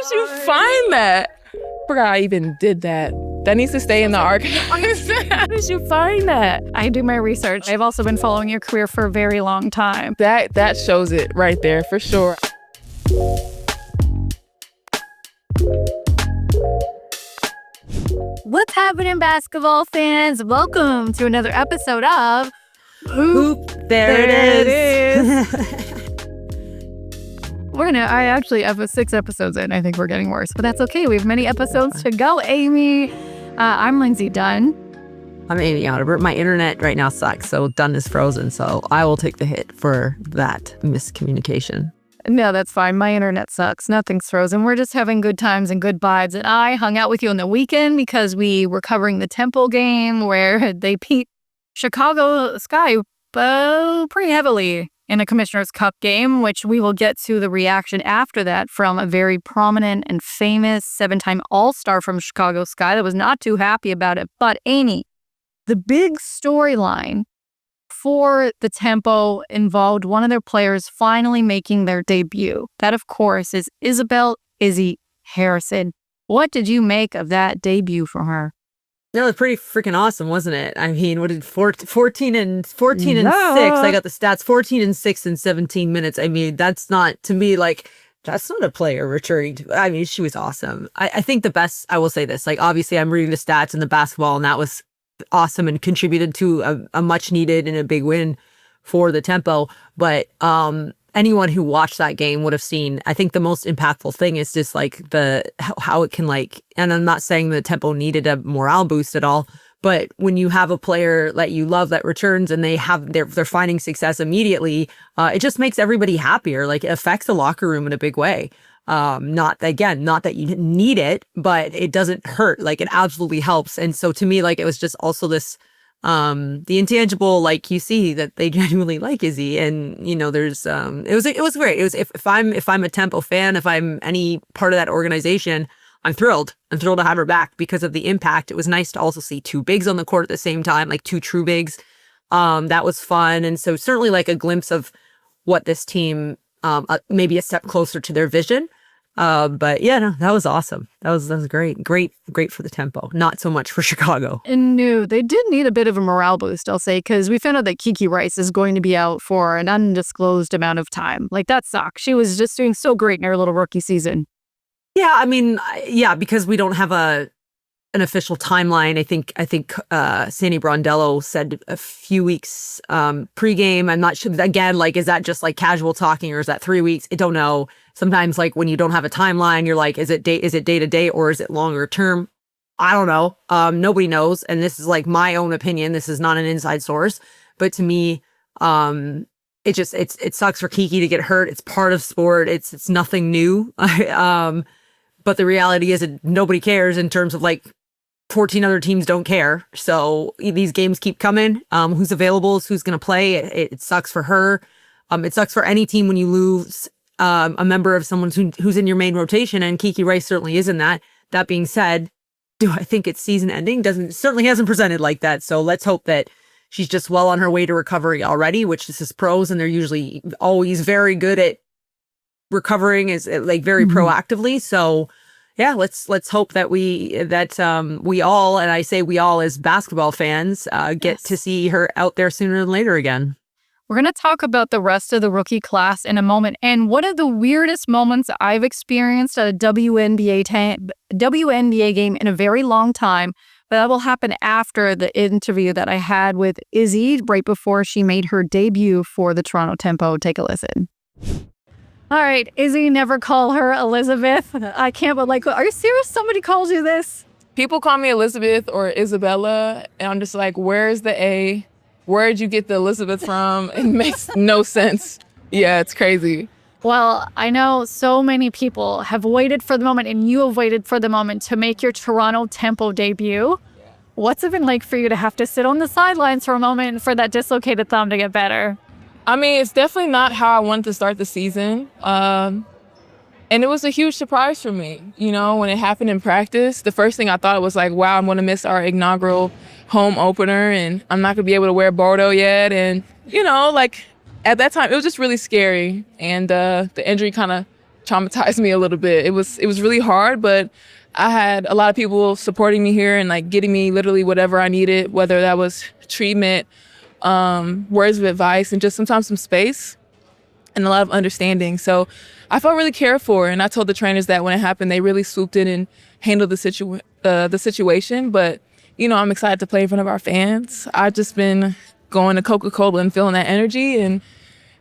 did you find that? I forgot I even did that. That needs to stay in the archives. How did you find that? I do my research. I've also been following your career for a very long time. That shows it right there for sure. What's happening, basketball fans? Welcome to another episode of Hoop. There it is. I actually have 6 episodes in. I think we're getting worse, but that's okay. We have many episodes to go, Amy. I'm Lindsay Dunn. I'm Amy Audibert. My internet right now sucks, so Dunn is frozen, so I will take the hit for that miscommunication. No, that's fine. My internet sucks. Nothing's frozen. We're just having good times and good vibes. And I hung out with you on the weekend because we were covering the Temple game where they beat Chicago Sky pretty heavily in a Commissioner's Cup game, which we will get to the reaction after that from a very prominent and famous 7-time All-Star from Chicago Sky that was not too happy about it. But Amy, the big storyline for the Tempo involved one of their players finally making their debut. That, of course, is Isabelle Izzy Harrison. What did you make of that debut from her? No, it was pretty freaking awesome, wasn't it? I mean, what did 14 and 6? I got the stats. 14 and 6 in 17 minutes. I mean, that's not, to me, like, that's not a player returning to. I mean, she was awesome. I think the best, I will say this, like, obviously I'm reading the stats in the basketball, and that was awesome and contributed to a much needed and a big win for the Tempo. But anyone who watched that game would have seen, I think the most impactful thing is just like how it can, like, and I'm not saying the Tempo needed a morale boost at all, but when you have a player that you love that returns and they're finding success immediately, it just makes everybody happier. Like, it affects the locker room in a big way. Not that you need it, but it doesn't hurt. Like, it absolutely helps. And so to me, like, it was just also this, the intangible, like, you see that they genuinely like Izzy, and you know, there's it was great. It was, if I'm a Tempo fan, if I'm any part of that organization, I'm thrilled to have her back because of the impact. It was nice to also see 2 bigs on the court at the same time, like 2 true bigs. That was fun, and so certainly like a glimpse of what this team, maybe a step closer to their vision. But yeah, no, that was awesome. That was great for the Tempo. Not so much for Chicago. And no, they did need a bit of a morale boost, I'll say, because we found out that Kiki Rice is going to be out for an undisclosed amount of time. Like, that sucks. She was just doing so great in her little rookie season. Yeah, I mean, yeah, because we don't have an official timeline. I think Sandy Brondello said a few weeks pregame. I'm not sure. Again, like, is that just like casual talking, or is that 3 weeks? I don't know. Sometimes, like, when you don't have a timeline, you're like, is it day to day, or is it longer term? I don't know. Nobody knows. And this is like my own opinion. This is not an inside source. But to me, it sucks for Kiki to get hurt. It's part of sport. It's nothing new. But the reality is that nobody cares in terms of, like, 14 other teams don't care. So these games keep coming. Who's available is who's going to play. It sucks for her. It sucks for any team when you lose a member of someone who's in your main rotation, and Kiki Rice certainly is in that. That being said, do I think it's season ending? Certainly hasn't presented like that. So let's hope that she's just well on her way to recovery already, which this is pros, and they're usually always very good at recovering, is like very proactively. So yeah, let's hope that we all, and I say we all as basketball fans, get to see her out there sooner than later again. We're going to talk about the rest of the rookie class in a moment. And one of the weirdest moments I've experienced at a WNBA game in a very long time, but that will happen after the interview that I had with Izzy right before she made her debut for the Toronto Tempo. Take a listen. All right, Izzy, never call her Elizabeth. I can't, but like, are you serious? Somebody calls you this? People call me Elizabeth or Isabella, and I'm just like, where's the A? Where'd you get the Elizabeth from? It makes no sense. Yeah, it's crazy. Well, I know so many people have waited for the moment, and you have waited for the moment to make your Toronto Tempo debut. Yeah. What's it been like for you to have to sit on the sidelines for a moment for that dislocated thumb to get better? I mean, it's definitely not how I wanted to start the season. And it was a huge surprise for me. You know, when it happened in practice, the first thing I thought was like, wow, I'm going to miss our inaugural home opener, and I'm not going to be able to wear Bordeaux yet. And, you know, like, at that time, it was just really scary. And the injury kind of traumatized me a little bit. It was really hard, but I had a lot of people supporting me here and like getting me literally whatever I needed, whether that was treatment, words of advice, and just sometimes some space and a lot of understanding. So I felt really cared for, and I told the trainers that when it happened, they really swooped in and handled the situation. But I'm excited to play in front of our fans. I've just been going to Coca-Cola and feeling that energy, and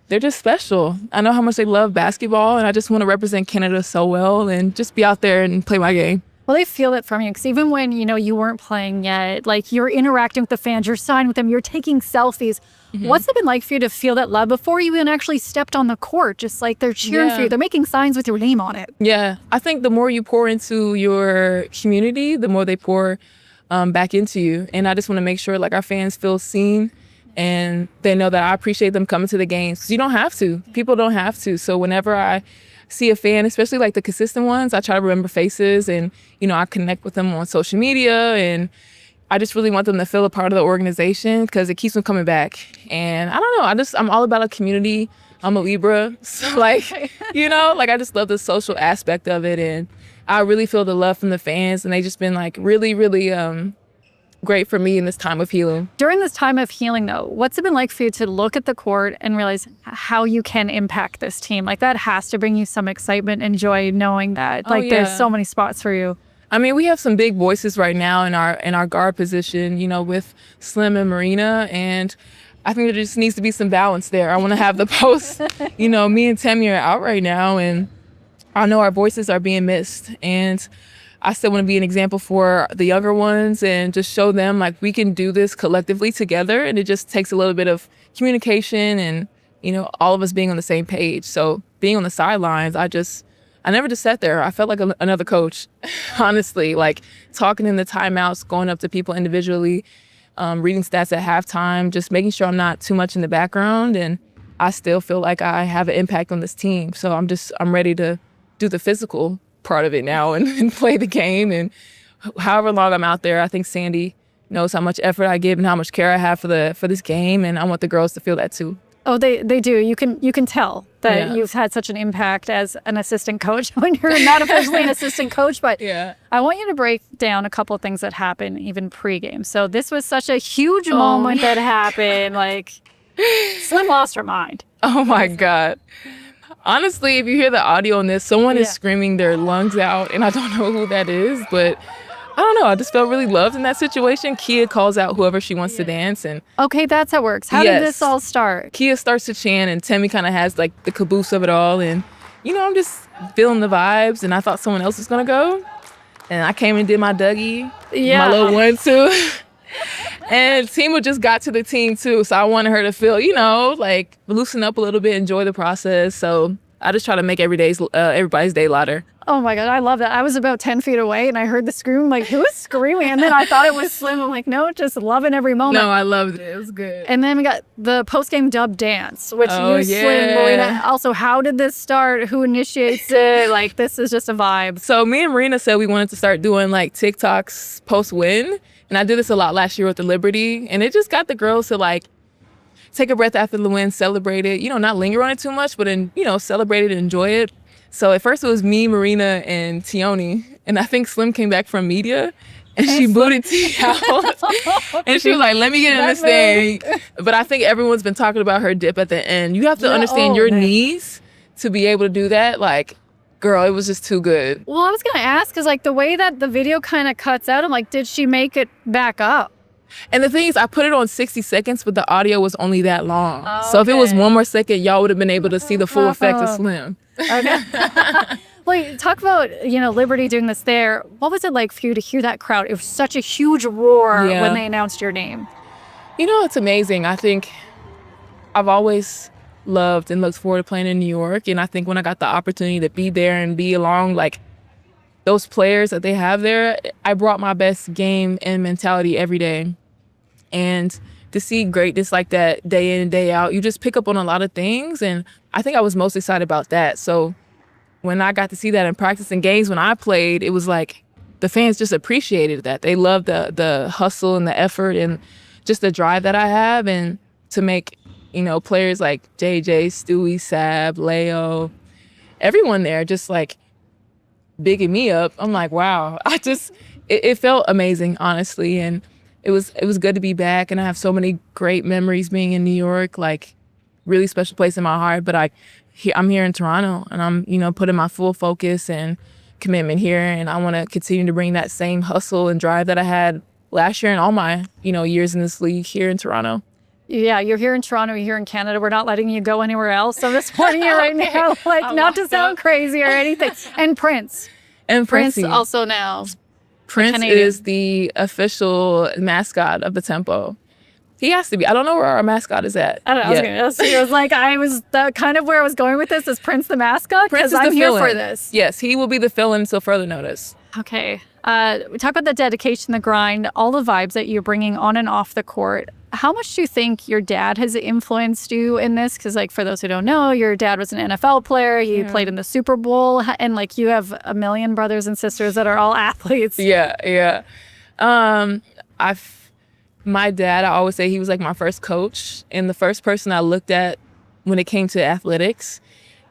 they're just special. I know how much they love basketball, and I just want to represent Canada so well and just be out there and play my game. Well, they feel it from you, because even when, you weren't playing yet, like, you're interacting with the fans, you're signing with them, you're taking selfies. Mm-hmm. What's it been like for you to feel that love before you even actually stepped on the court? Just like they're cheering for you. They're making signs with your name on it. Yeah. I think the more you pour into your community, the more they pour back into you. And I just want to make sure like our fans feel seen and they know that I appreciate them coming to the games. Because you don't have to. People don't have to. So whenever I see a fan, especially like the consistent ones, I try to remember faces and, I connect with them on social media, and I just really want them to feel a part of the organization because it keeps them coming back. And I don't know, I'm all about a community. I'm a Libra. So I just love the social aspect of it. And I really feel the love from the fans, and they just been like really, really great for me in this time of healing. During this time of healing, though, what's it been like for you to look at the court and realize how you can impact this team? Like, that has to bring you some excitement and joy knowing that. There's so many spots for you. I mean, we have some big voices right now in our guard position, with Slim and Marina, and I think there just needs to be some balance there. I want to have the post, me and Tammy are out right now, and I know our voices are being missed, and I still want to be an example for the younger ones and just show them like we can do this collectively together. And it just takes a little bit of communication and, all of us being on the same page. So being on the sidelines, I never just sat there. I felt like another coach, honestly, like talking in the timeouts, going up to people individually, reading stats at halftime, just making sure I'm not too much in the background. And I still feel like I have an impact on this team. So I'm ready to do the physical part of it now and play the game. And however long I'm out there, I think Sandy knows how much effort I give and how much care I have for this game, and I want the girls to feel that too. Oh, they do. You can tell that you've had such an impact as an assistant coach when you're not officially an assistant coach. But I want you to break down a couple of things that happened even pregame. So this was such a huge moment that happened. Like, Slim lost her mind. Oh my God. Honestly, if you hear the audio on this, someone is screaming their lungs out, and I don't know who that is, but I don't know. I just felt really loved in that situation. Kia calls out whoever she wants to dance. And okay, that's how it works. How did this all start? Kia starts to chant, and Tammy kind of has like the caboose of it all. And, I'm just feeling the vibes, and I thought someone else was going to go. And I came and did my Dougie, my little 1-2. And Tima just got to the team too, so I wanted her to feel, like loosen up a little bit, enjoy the process. So I just try to make everybody's day lighter. Oh my God, I love that. I was about 10 feet away and I heard the scream, like, who is screaming? And then I thought it was Slim. I'm like, no, just loving every moment. No, I loved it. It was good. And then we got the post-game dub dance, which Slim, Marina. Also, how did this start? Who initiates it? Like, this is just a vibe. So me and Marina said we wanted to start doing like TikToks post-win. And I did this a lot last year with the Liberty. And it just got the girls to like take a breath after the win, celebrate it, not linger on it too much, but then, celebrate it and enjoy it. So at first it was me, Marina, and Tioni. And I think Slim came back from media and she booted T out. And she was like, let me get in this thing. But I think everyone's been talking about her dip at the end. You have to understand your knees to be able to do that. Like, girl, it was just too good. Well, I was going to ask, because like the way that the video kind of cuts out, I'm like, did she make it back up? And the thing is, I put it on 60 seconds, but the audio was only that long. Oh, so if it was one more second, y'all would have been able to see the full effect of Slim. Okay. Like, talk about, Liberty doing this there. What was it like for you to hear that crowd? It was such a huge roar when they announced your name. It's amazing. I think I've always loved and looked forward to playing in New York. And I think when I got the opportunity to be there and be along, like, those players that they have there, I brought my best game and mentality every day. And to see greatness like that day in and day out, you just pick up on a lot of things. And I think I was most excited about that. So when I got to see that in practice and games when I played, it was like the fans just appreciated that. They loved the hustle and the effort and just the drive that I have. And to make, players like JJ, Stewie, Sab, Leo, everyone there just like bigging me up. I'm like, wow. It felt amazing, honestly. And it was good to be back. And I have so many great memories being in New York, like really special place in my heart. But I'm here in Toronto, and I'm, putting my full focus and commitment here. And I want to continue to bring that same hustle and drive that I had last year and all my, years in this league here in Toronto. Yeah, you're here in Toronto, you're here in Canada. We're not letting you go anywhere else. I'm just warning you right now, like not to sound crazy or anything. And Prince. And Prince also now. Prince is the official mascot of the Tempo. He has to be. I don't know where our mascot is at. I don't know. I was kind of where I was going with this. Is Prince the mascot? Because I'm here for this. Yes, he will be the fill-in until further notice. Okay. We talk about the dedication, the grind, all the vibes that you're bringing on and off the court. How much do you think your dad has influenced you in this? Because, like, for those who don't know, your dad was an NFL player. He played in the Super Bowl. And, like, you have a million brothers and sisters that are all athletes. Yeah. My dad, I always say he was, like, my first coach and the first person I looked at when it came to athletics.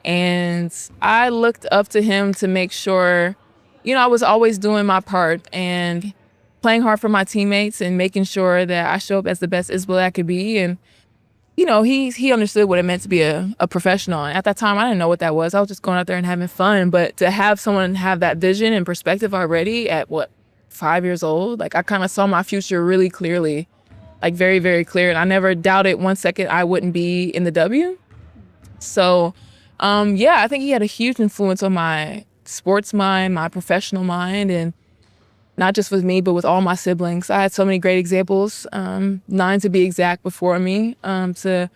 And I looked up to him to make sure, I was always doing my part and playing hard for my teammates and making sure that I show up as the best Isabelle I could be. And, he understood what it meant to be a professional. And at that time, I didn't know what that was. I was just going out there and having fun. But to have someone have that vision and perspective already at 5 years old, like I kind of saw my future really clearly, like very, very clear. And I never doubted 1 second I wouldn't be in the W. So, I think he had a huge influence on my sports mind, my professional mind, and not just with me, but with all my siblings. I had so many great examples, 9 to be exact, before me, to,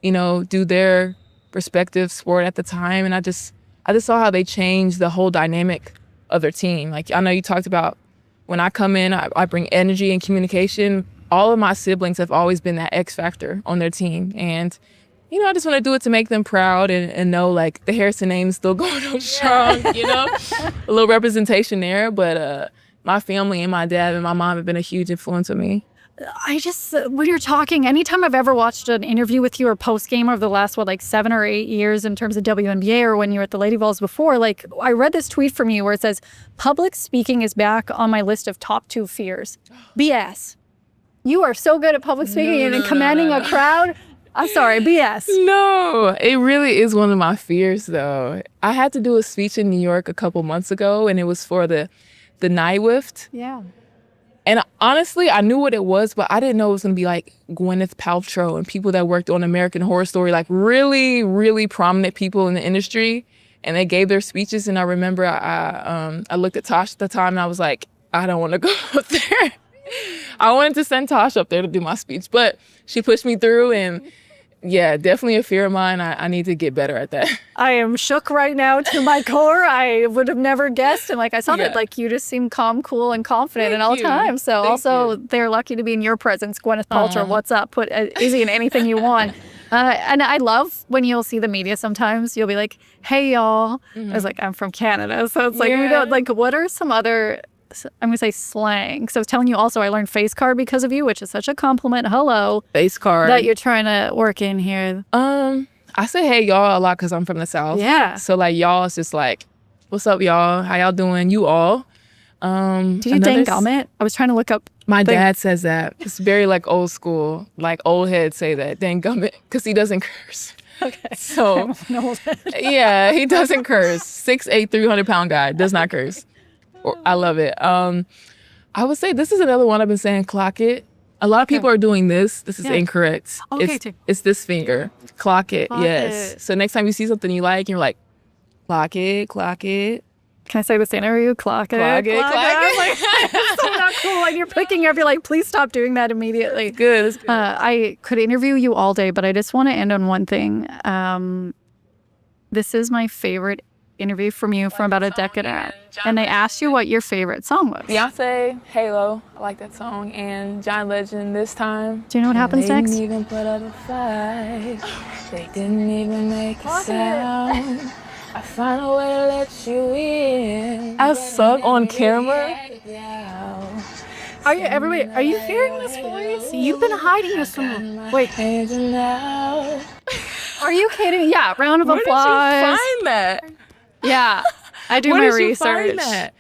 do their respective sport at the time. And I just saw how they changed the whole dynamic of their team. Like, I know you talked about when I come in, I bring energy and communication. All of my siblings have always been that X factor on their team. And, I just want to do it to make them proud and know, like, the Harrison name is still going on strong, a little representation there. But my family and my dad and my mom have been a huge influence on me. When you're talking, anytime I've ever watched an interview with you or post-game over the last, 7 or 8 years in terms of WNBA, or when you were at the Lady Vols before, like, I read this tweet from you where it says, public speaking is back on my list of top 2 fears. BS. You are so good at public speaking and commanding a crowd. I'm sorry, BS. No, it really is one of my fears, though. I had to do a speech in New York a couple months ago, and it was for the NIWIFT. Yeah. And honestly, I knew what it was, but I didn't know it was going to be like Gwyneth Paltrow and people that worked on American Horror Story, like really, really prominent people in the industry. And they gave their speeches. And I remember I looked at Tosh at the time and I was like, I don't want to go up there. I wanted to send Tosh up there to do my speech, but she pushed me through. And yeah, definitely a fear of mine. I need to get better at that. I am shook right now to my core. I would have never guessed. And like I saw that, like, you just seem calm, cool, and confident at all times. So they're lucky to be in your presence. Gwyneth Paltrow, what's up? Put Izzy in anything you want. And I love when you'll see the media sometimes. You'll be like, hey, y'all. I was like, I'm from Canada. So it's like, we don't, like, what are some other, I'm going to say slang. So I was telling you also, I learned face card because of you, which is such a compliment. Hello. Face card. That you're trying to work in here. I say hey, y'all a lot because I'm from the South. Yeah. So, like, y'all is just like, what's up, y'all? How y'all doing? You all. Do you dang gummit? I was trying to look up. My dad says that. It's very, like, old school. Like, old heads say that. Dang gummit. Because he doesn't curse. Okay. So, yeah, he doesn't curse. 6'8", 300-pound guy. Does not curse. I love it. I would say this is another one I've been saying, clock it. A lot of people are doing this. This is incorrect. Okay, it's this finger. Clock it. Yes. So next time you see something you like, and you're like, clock it, clock it. Can I say this interview? Clock it. Clock it. Like, it's so not cool. And you're picking up. You're like, please stop doing that immediately. It's good. I could interview you all day, but I just want to end on one thing. This is my favorite interview from you from about a decade out. And they asked you what your favorite song was. Beyonce, Halo. I like that song. And John Legend, This Time. Do you know what happens next? They didn't even put up a fight. They didn't even make a sound. I find a way to let you in. I sung on camera. Are you hearing this voice? You've been hiding this from. Wait. Are you kidding? Yeah, round of applause. Where did you find that? Yeah, I do Where my did you research. find that?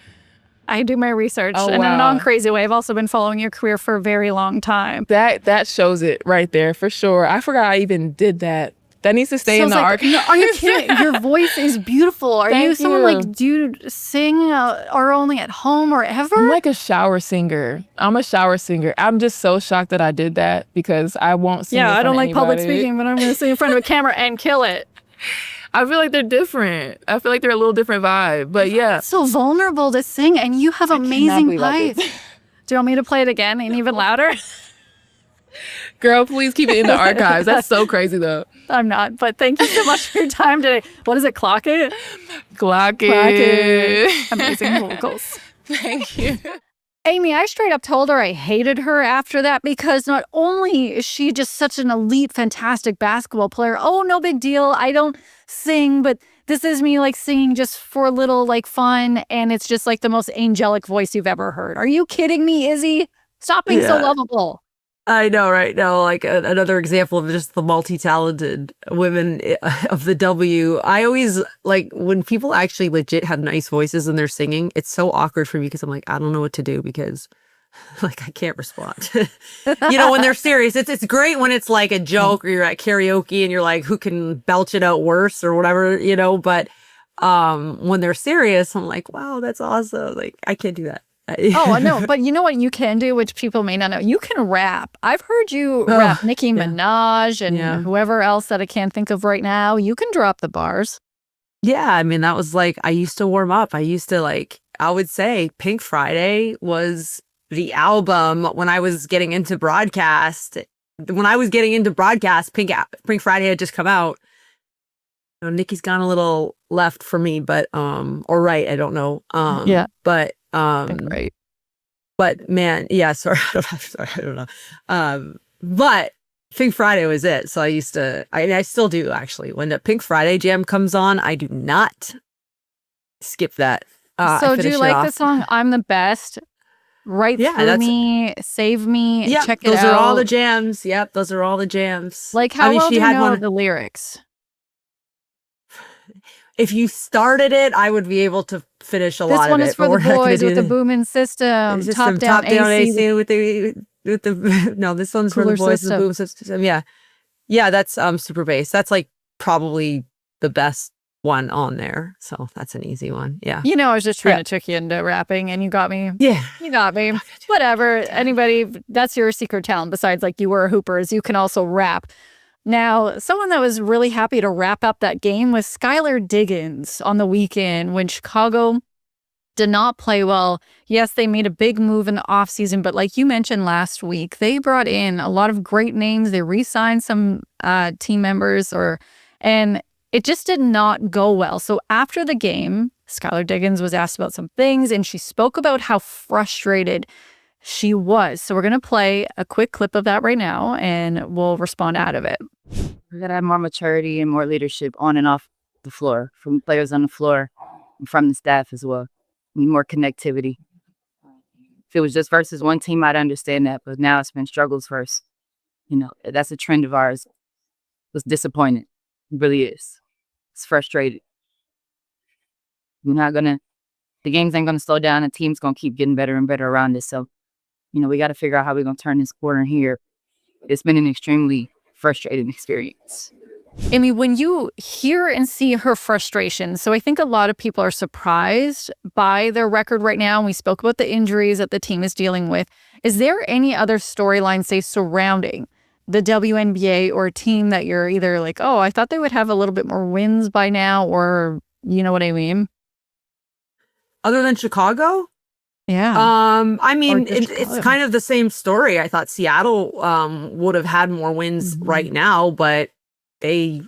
I do my research Oh, in a wow. non-crazy way. I've also been following your career for a very long time. That shows it right there for sure. I forgot I even did that. That needs to stay in the archives. No, are you kidding? Your voice is beautiful. Are you Thank someone you. like, do you sing or only at home or ever? I'm like a shower singer. I'm a shower singer. I'm just so shocked that I did that because I won't sing. Yeah, I don't like public anybody. speaking, but I'm going to sing in front of a camera and kill it. I feel like they're different. I feel like they're a little different vibe. But yeah. It's so vulnerable to sing, and you have amazing pipes. Do you want me to play it again and even louder? Girl, please keep it in the archives. That's so crazy though. I'm not, but thank you so much for your time today. What is it? Clock it? Clock it. Amazing vocals. Thank you. Amy, I straight up told her I hated her after that because not only is she just such an elite, fantastic basketball player. Oh, no big deal. I don't sing, but this is me like singing just for a little like fun. And it's just like the most angelic voice you've ever heard. Are you kidding me, Izzy? Stop being so lovable. I know, right? Now, like another example of just the multi-talented women of the W. I always like when people actually legit have nice voices and they're singing. It's so awkward for me because I'm like, I don't know what to do because like I can't respond. You know, when they're serious, it's great when it's like a joke or you're at karaoke and you're like, who can belch it out worse or whatever, you know, but when they're serious, I'm like, wow, that's awesome. Like I can't do that. Oh, no, but you know what you can do, which people may not know? You can rap. I've heard you rap Nicki Minaj and whoever else that I can't think of right now. You can drop the bars. Yeah, I mean, that was like, I used to warm up. I used to like, I would say Pink Friday was the album when I was getting into broadcast. When I was getting into broadcast, Pink Friday had just come out. You know, Nicki's gone a little left for me, but, or right, I don't know. But, right. But man, yeah, sorry, I don't know. But Pink Friday was it. So I used to, I still do actually. When the Pink Friday jam comes on, I do not skip that. So do you like the song "I'm the Best"? Right through me, save me. Yeah, check it out. Those are all the jams. Yep, those are all the jams. Like how well do you know the lyrics? If you started it, I would be able to finish a lot of it. This one is for the boys with the booming system, top down AC with the no. This one's for the boys with the boom system. Yeah, yeah. That's super bass. That's like probably the best one on there. So that's an easy one. Yeah. You know, I was just trying to trick you into rapping, and you got me. Yeah, you got me. Whatever. Anybody, that's your secret talent. Besides, like you were a hooper, is you can also rap. Now, someone that was really happy to wrap up that game was Skylar Diggins on the weekend when Chicago did not play well. Yes, they made a big move in the offseason, but like you mentioned last week, they brought in a lot of great names. They re-signed some team members, and it just did not go well. So after the game, Skylar Diggins was asked about some things, and she spoke about how frustrated she was. So we're going to play a quick clip of that right now, and we'll respond out of it. We got to have more maturity and more leadership on and off the floor, from players on the floor and from the staff as well. We need more connectivity. If it was just versus one team, I'd understand that. But now it's been struggles first. You know, that's a trend of ours. It's disappointing. It really is. It's frustrated. The games ain't going to slow down. The team's going to keep getting better and better around us. So, you know, we got to figure out how we're going to turn this corner here. It's been an extremely frustrating experience. Amy, when you hear and see her frustration, so I think a lot of people are surprised by their record right now. And we spoke about the injuries that the team is dealing with. Is there any other storyline, say, surrounding the WNBA or a team that you're either like, oh, I thought they would have a little bit more wins by now, or you know what I mean? Other than Chicago? Yeah. I mean, it's kind of the same story. I thought Seattle would have had more wins right now, but they're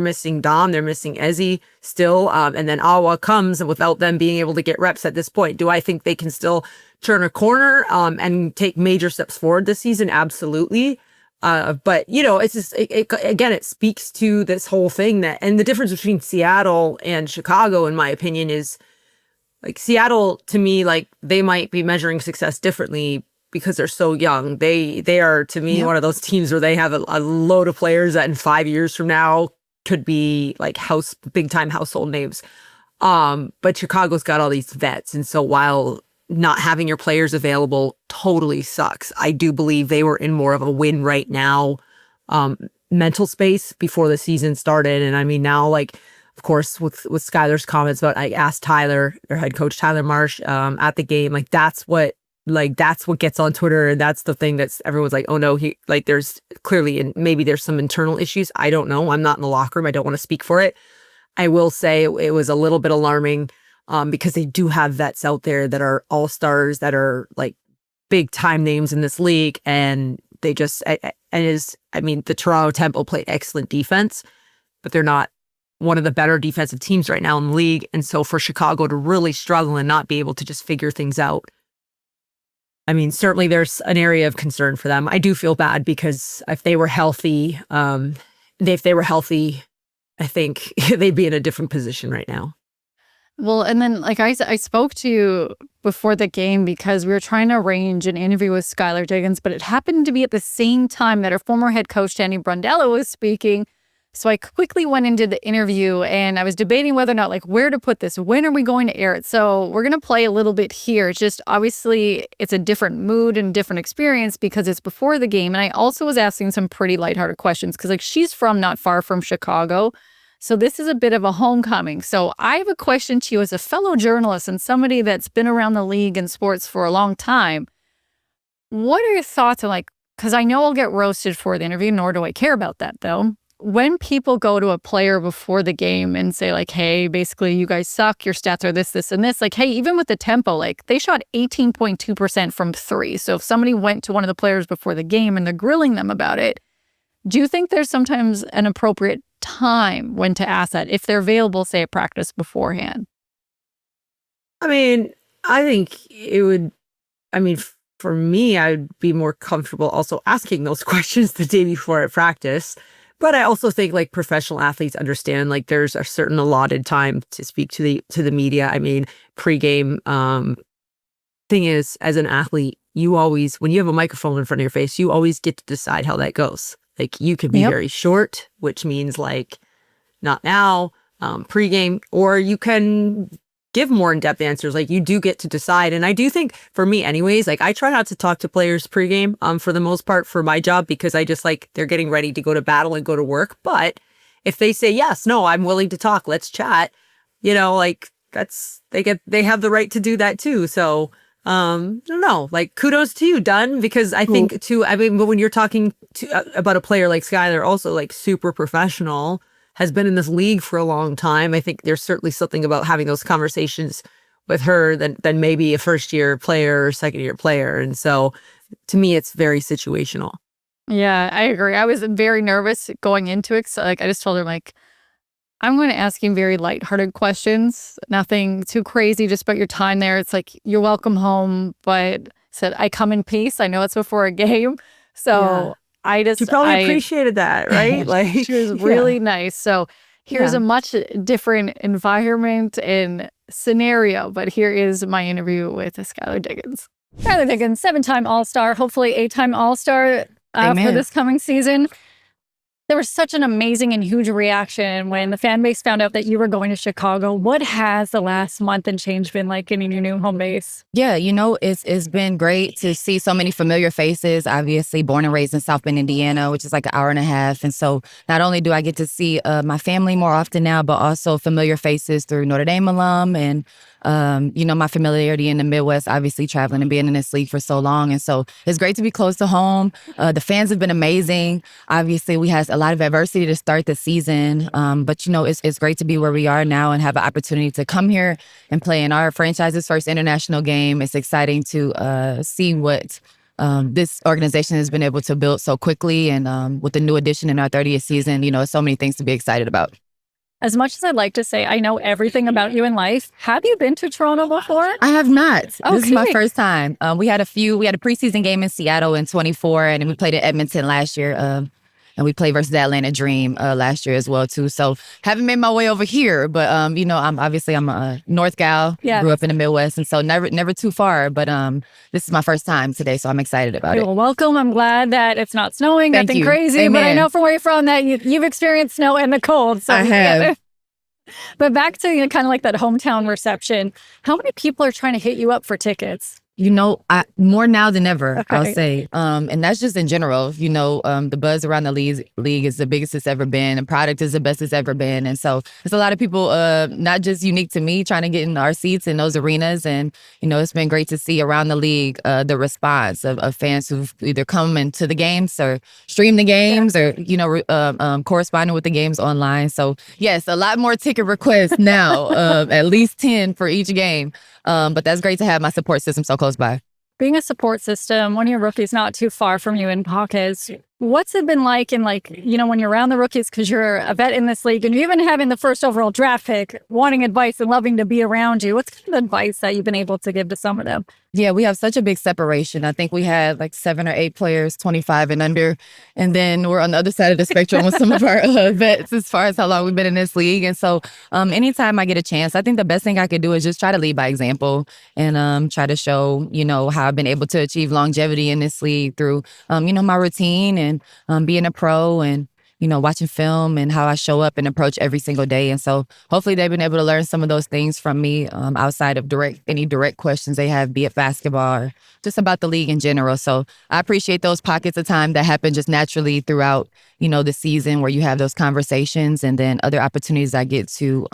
missing Dom, they're missing Izzy still, and then Awa comes without them being able to get reps at this point. Do I think they can still turn a corner and take major steps forward this season? Absolutely. But you know, it's just again, it speaks to this whole thing and the difference between Seattle and Chicago, in my opinion, is like Seattle, to me, like they might be measuring success differently because they're so young. They are, to me, one of those teams where they have a load of players that in 5 years from now could be like big time household names. But Chicago's got all these vets. And so while not having your players available totally sucks, I do believe they were in more of a win right now mental space before the season started. And I mean, now, like, of course, with Skylar's comments about, I asked Tyler, their head coach, Tyler Marsh, at the game, like, that's what gets on Twitter. And that's the thing that's everyone's like, oh no, there's clearly, and maybe there's some internal issues. I don't know. I'm not in the locker room. I don't want to speak for it. I will say it was a little bit alarming because they do have vets out there that are all-stars, that are like big time names in this league. And they just, the Toronto Temple played excellent defense, but they're not one of the better defensive teams right now in the league. And so for Chicago to really struggle and not be able to just figure things out, I mean, certainly there's an area of concern for them. I do feel bad because if they were healthy, I think they'd be in a different position right now. Well, and then like I spoke to you before the game because we were trying to arrange an interview with Skylar Diggins, but it happened to be at the same time that our former head coach, Danny Brundello, was speaking. So I quickly went into the interview and I was debating whether or not, like, where to put this. When are we going to air it? So we're going to play a little bit here. It's just obviously it's a different mood and different experience because it's before the game. And I also was asking some pretty lighthearted questions because, like, she's from not far from Chicago. So this is a bit of a homecoming. So I have a question to you as a fellow journalist and somebody that's been around the league and sports for a long time. What are your thoughts on, like, because I know I'll get roasted for the interview, nor do I care about that, though. When people go to a player before the game and say, like, hey, basically, you guys suck, your stats are this, this, and this. Like, hey, even with the tempo, like, they shot 18.2% from three. So if somebody went to one of the players before the game and they're grilling them about it, do you think there's sometimes an appropriate time when to ask that if they're available, say, at practice beforehand? I mean, I think it would, for me, I'd be more comfortable also asking those questions the day before at practice. But I also think, like, professional athletes understand, like, there's a certain allotted time to speak to the media. I mean, pregame, thing is, as an athlete, you always, when you have a microphone in front of your face, you always get to decide how that goes. Like, you could be very short, which means, like, not now, pregame, or you can give more in-depth answers. Like, you do get to decide. And I do think, for me anyways, like, I try not to talk to players pregame for the most part for my job, because I just, like, they're getting ready to go to battle and go to work. But if they say, yes, no, I'm willing to talk, let's chat, you know, like, they have the right to do that too. So I don't know, like, kudos to you, Dunn, because I think too, but when you're talking about a player like Skylar, also, like, super professional, has been in this league for a long time, I think there's certainly something about having those conversations with her than maybe a first-year player or second-year player. And so to me, it's very situational. Yeah, I agree. I was very nervous going into it. So, like, I just told her, like, I'm going to ask you very lighthearted questions, nothing too crazy, just about your time there. It's like, you're welcome home, but said, I come in peace. I know it's before a game. So she probably appreciated that, right? Like, she was really nice. So here's a much different environment and scenario, but here is my interview with Skylar Diggins. Skylar Diggins, 7-time All-Star, hopefully 8-time All-Star for this coming season. There was such an amazing and huge reaction when the fan base found out that you were going to Chicago. What has the last month and change been like getting your new home base? Yeah, you know, it's been great to see so many familiar faces. Obviously, born and raised in South Bend, Indiana, which is like an hour and a half. And so not only do I get to see my family more often now, but also familiar faces through Notre Dame alum and you know, my familiarity in the Midwest, obviously traveling and being in this league for so long. And so it's great to be close to home. The fans have been amazing. Obviously, we had a lot of adversity to start the season. But, you know, it's great to be where we are now and have an opportunity to come here and play in our franchise's first international game. It's exciting to see what this organization has been able to build so quickly. And with the new addition in our 30th season, you know, so many things to be excited about. As much as I'd like to say I know everything about you in life, have you been to Toronto before? I have not. Okay. This is my first time. We had a preseason game in Seattle in 24, and we played in Edmonton last year. and we played versus the Atlanta Dream last year as well too. So haven't made my way over here, but you know, I'm a North gal. Yeah. Grew up in the Midwest, and so never too far. But this is my first time today, so I'm excited about it. Well, welcome. I'm glad that it's not snowing, Thank nothing you. crazy. Amen. But I know from where you're from that you've experienced snow and the cold. So I have. But back to kind of like that hometown reception. How many people are trying to hit you up for tickets? You know, more now than ever, Okay. I'll say. And that's just in general. You know, the buzz around the league is the biggest it's ever been. The product is the best it's ever been. And so there's a lot of people, not just unique to me, trying to get in our seats in those arenas. And, you know, it's been great to see around the league the response of fans who've either come into the games or streamed the games or, you know, corresponding with the games online. So, yes, a lot more ticket requests now, at least 10 for each game. But that's great to have my support system so close by. Being a support system, one of your rookies not too far from you in pockets, what's it been like in like, you know, when you're around the rookies because you're a vet in this league and you even having the first overall draft pick, wanting advice and loving to be around you? What's kind of advice that you've been able to give to some of them? Yeah, we have such a big separation. I think we had like 7 or 8 players, 25 and under. And then we're on the other side of the spectrum with some of our vets as far as how long we've been in this league. And so anytime I get a chance, I think the best thing I could do is just try to lead by example and try to show, you know, how I've been able to achieve longevity in this league through, you know, my routine and being a pro and, you know, watching film and how I show up and approach every single day. And so hopefully they've been able to learn some of those things from me outside of any direct questions they have, be it basketball or just about the league in general. So I appreciate those pockets of time that happen just naturally throughout, you know, the season where you have those conversations and then other opportunities I get to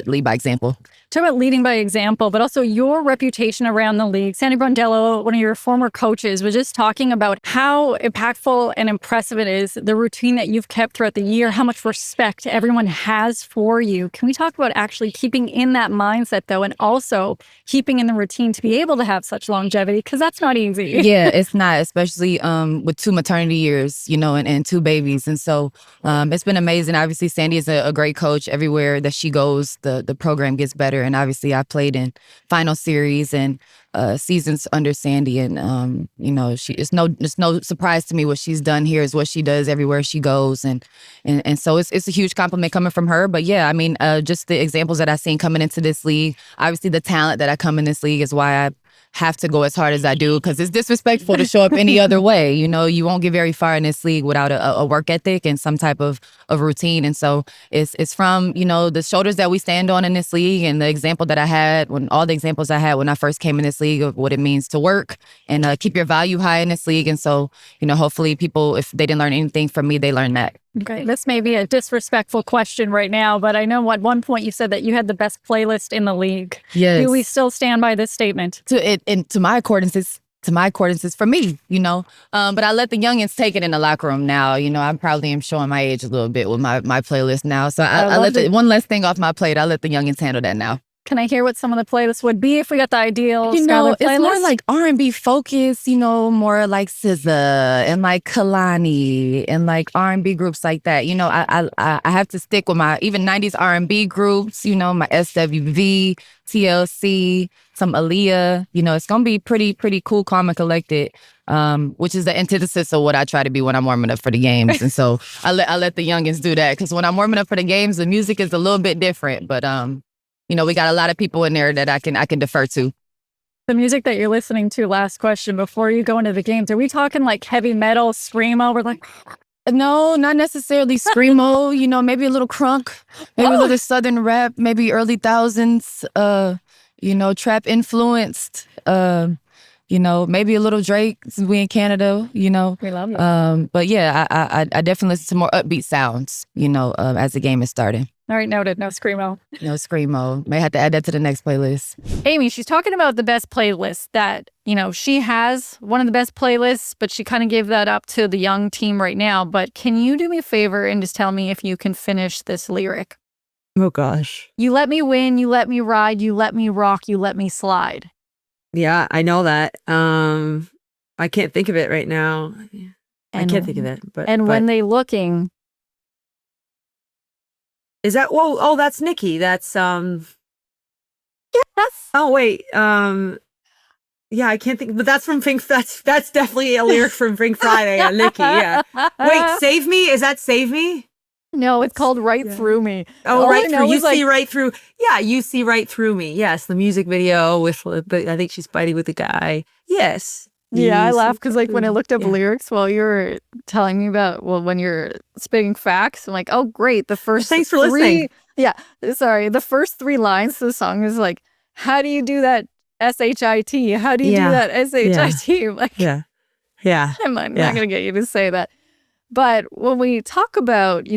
lead by example. Talk about leading by example, but also your reputation around the league. Sandy Brondello, one of your former coaches, was just talking about how impactful and impressive it is, the routine that you've kept throughout the year, how much respect everyone has for you. Can we talk about actually keeping in that mindset, though, and also keeping in the routine to be able to have such longevity? Because that's not easy. Yeah, it's not, especially with 2 maternity years, you know, and 2 babies. And so it's been amazing. Obviously, Sandy is a great coach. Everywhere that she goes, the program gets better. And obviously, I played in final series and seasons under Sandy. And, you know, it's no surprise to me what she's done here is what she does everywhere she goes. And so it's a huge compliment coming from her. But yeah, I mean, just the examples that I've seen coming into this league, obviously the talent that I come in this league is why I have to go as hard as I do because it's disrespectful to show up any other way. You know, you won't get very far in this league without a work ethic and some type of routine. And so it's from, you know, the shoulders that we stand on in this league and the example that I had all the examples I had when I first came in this league of what it means to work and keep your value high in this league. And so, you know, hopefully people, if they didn't learn anything from me, they learned that. Okay, this may be a disrespectful question right now, but I know at one point you said that you had the best playlist in the league. Yes. Do we still stand by this statement? To my accordances for me, you know. But I let the youngins take it in the locker room now. You know, I probably am showing my age a little bit with my playlist now. So I let one less thing off my plate. I let the youngins handle that now. Can I hear what some of the playlists would be if we got the ideal You know, Skylar playlist? it's more like R&B focused, you know, more like SZA and like Kalani and like R&B groups like that. You know, I have to stick with my even 90s R&B groups, you know, my SWV, TLC, some Aaliyah. You know, it's going to be pretty cool, calm, and collected, which is the antithesis of what I try to be when I'm warming up for the games. And so I let the youngins do that because when I'm warming up for the games, the music is a little bit different. But, you know, we got a lot of people in there that I can defer to. The music that you're listening to, last question, before you go into the games, are we talking like heavy metal, screamo? We're like... No, not necessarily screamo, you know, maybe a little crunk, maybe a little southern rap, maybe early thousands, you know, trap influenced, you know, maybe a little Drake since we in Canada, you know. We love it. But yeah, I definitely listen to more upbeat sounds, you know, as the game is starting. All right, noted. No screamo. No screamo. May have to add that to the next playlist. Amy, she's talking about the best playlist that, you know, she has one of the best playlists, but she kind of gave that up to the young team right now. But can you do me a favor and just tell me if you can finish this lyric? Oh, gosh. You let me win, you let me ride, you let me rock, you let me slide. Yeah, I know that. I can't think of it right now. I can't think of it. But when they looking... Is that that's Nikki. That's Yes. Oh wait. Yeah, I can't think, but that's from Pink. That's definitely a lyric from Pink Friday on Nikki. Yeah. Wait, Save Me? Is that Save Me? No, it's called Right Through Me. Oh, All I right know through. You is, like, see right through. Yeah, you see right through me. Yes, the music video with, but I think she's fighting with the guy. Yes. yeah, I You laugh see because, like, when I looked up yeah. lyrics while you were telling me about, well, when you're spitting facts, I'm like, oh, great. The first Thanks for three, listening. yeah, sorry. The first three lines of the song is like, how do you do that S-H-I-T? How do you do Yeah. that S-H-I-T? Like, Yeah. Yeah. I'm not Yeah. going to get you to say that. But when we talk about,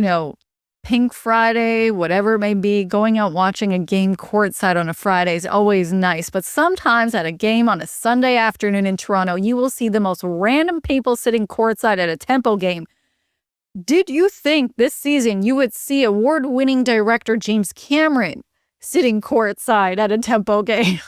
Pink Friday, whatever it may be, going out watching a game courtside on a Friday is always nice. But sometimes at a game on a Sunday afternoon in Toronto, you will see the most random people sitting courtside at a Tempo game. Did you think this season you would see award-winning director James Cameron sitting courtside at a Tempo game?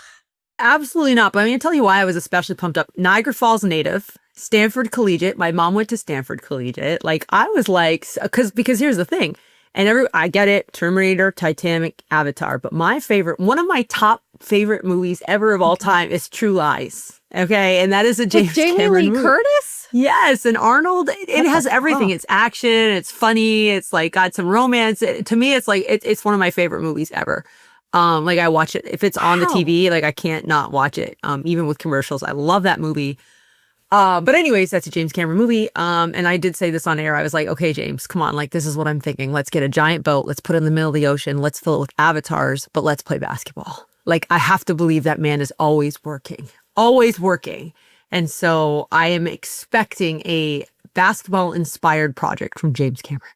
Absolutely not. But I'm going to tell you why I was especially pumped up. Niagara Falls native, Stanford Collegiate. My mom went to Stanford Collegiate. Like, I was like, because here's the thing. And I get it, Terminator, Titanic, Avatar. But one of my top favorite movies ever of all time is True Lies. Okay. And that is a James Jamie Cameron Lee movie. Curtis? Yes. And Arnold, it has everything. It's action. It's funny. It's like got some romance. To me, it's like, it's one of my favorite movies ever. Like, I watch it. If it's on the TV, like, I can't not watch it. Even with commercials. I love that movie. But anyways, that's a James Cameron movie. And I did say this on air. I was like, okay, James, come on. Like, this is what I'm thinking. Let's get a giant boat. Let's put it in the middle of the ocean. Let's fill it with avatars, but let's play basketball. Like, I have to believe that man is always working, always working. And so I am expecting a basketball inspired project from James Cameron.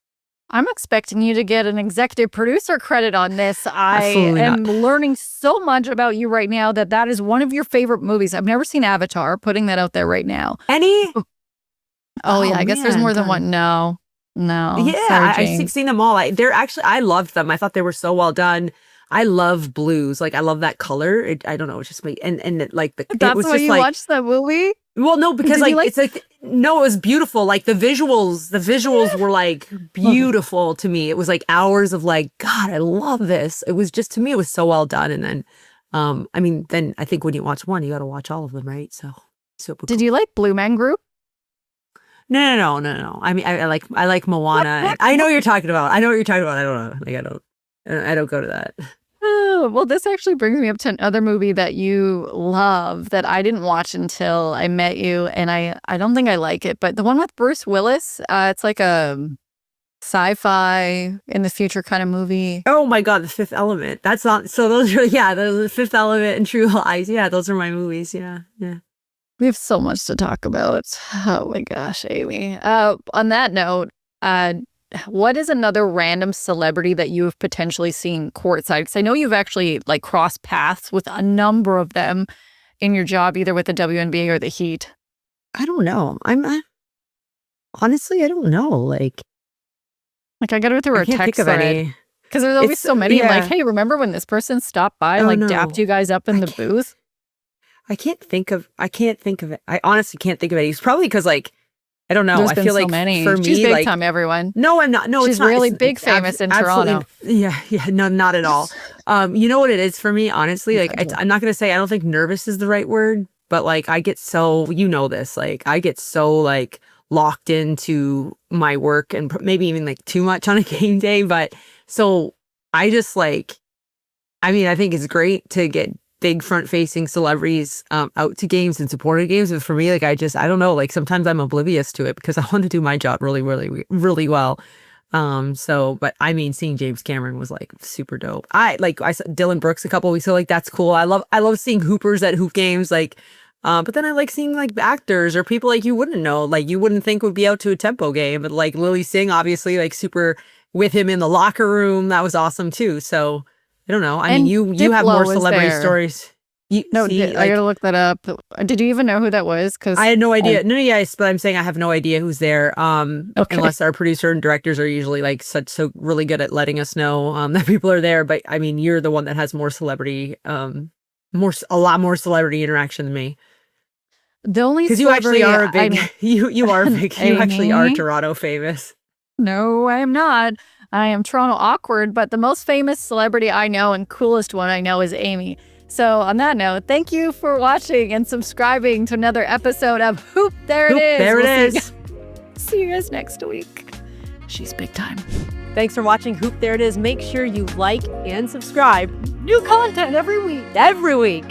I'm expecting you to get an executive producer credit on this. I Absolutely am not. learning so much about you right now that is one of your favorite movies. I've never seen Avatar, putting that out there right now. Any? Oh yeah, I guess there's man, more than God. one. No. Yeah, Sorry, I've James. seen them all. I loved them. I thought they were so well done. I love blues. Like, I love that color. I don't know. It's just me. And it That's was why just you like, watched that movie? well, no, because Did like, you like- it's like, no, it was beautiful. Like, the visuals were like beautiful to me. It was like hours of like, God, I love this. It was just, to me, it was so well done. And then, I mean, then I think when you watch one, you got to watch all of them, right? So Did you like Blue Man Group? No. I mean, I like Moana. I know what you're talking about. I don't know. Like, I don't go to that. Oh, well, this actually brings me up to another movie that you love that I didn't watch until I met you, and I don't think I like it, but the one with Bruce Willis, it's like a sci-fi in the future kind of movie. Oh my God, The Fifth Element. That's not, so those are, yeah, the Fifth Element and True Lies. Yeah, those are my movies. Yeah. We have so much to talk about. Oh my gosh, Amy. On that note, what is another random celebrity that you have potentially seen courtside? Because I know you've actually like crossed paths with a number of them in your job, either with the WNBA or the Heat. I don't know. Honestly, I don't know. Like I got to go through I our can't text think of thread. any. Because there's always It's- so many. I'm yeah. like, hey, remember when this person stopped by and Oh, like no. dapped you guys up in the booth? I can't think of it. I honestly can't think of it. It's probably because, like, I don't know. There's I been feel so like many. for She's me, big like, time, everyone. no, I'm not. No, She's it's not. really It's big famous in Toronto. Yeah, no, not at all. You know what it is for me, honestly? Like, I'm not gonna say I don't think nervous is the right word, but like, I get so, you know this, like, I get so like locked into my work and maybe even like too much on a game day. But so I just like, I mean, I think it's great to get big front facing celebrities out to games and supporting games. But for me, like, I don't know, like sometimes I'm oblivious to it because I want to do my job really, really, really well. But I mean, seeing James Cameron was like super dope. I saw Dylan Brooks a couple weeks ago, like that's cool. I love seeing hoopers at hoop games, like, but then I like seeing like actors or people like you wouldn't know, like you wouldn't think would be out to a Tempo game, but like Lily Singh, obviously, like super with him in the locker room. That was awesome too. So I don't know. I mean, you have more Diplo was celebrity there. stories. I gotta look that up. Did you even know who that was? Because I had no idea. Yes, but I'm saying I have no idea who's there. Okay. Unless our producer and directors are usually like so really good at letting us know that people are there. But I mean, you're the one that has more celebrity, a lot more celebrity interaction than me. The only Because you actually are a celebrity big, you are big. You actually are Toronto famous. No, I am not. I am Toronto awkward, but the most famous celebrity I know and coolest one I know is Amy. So on that note, thank you for watching and subscribing to another episode of Hoop There It Is. There it We'll is. See you guys next week. She's big time. Thanks for watching Hoop There It Is. Make sure you like and subscribe New content every week. every week.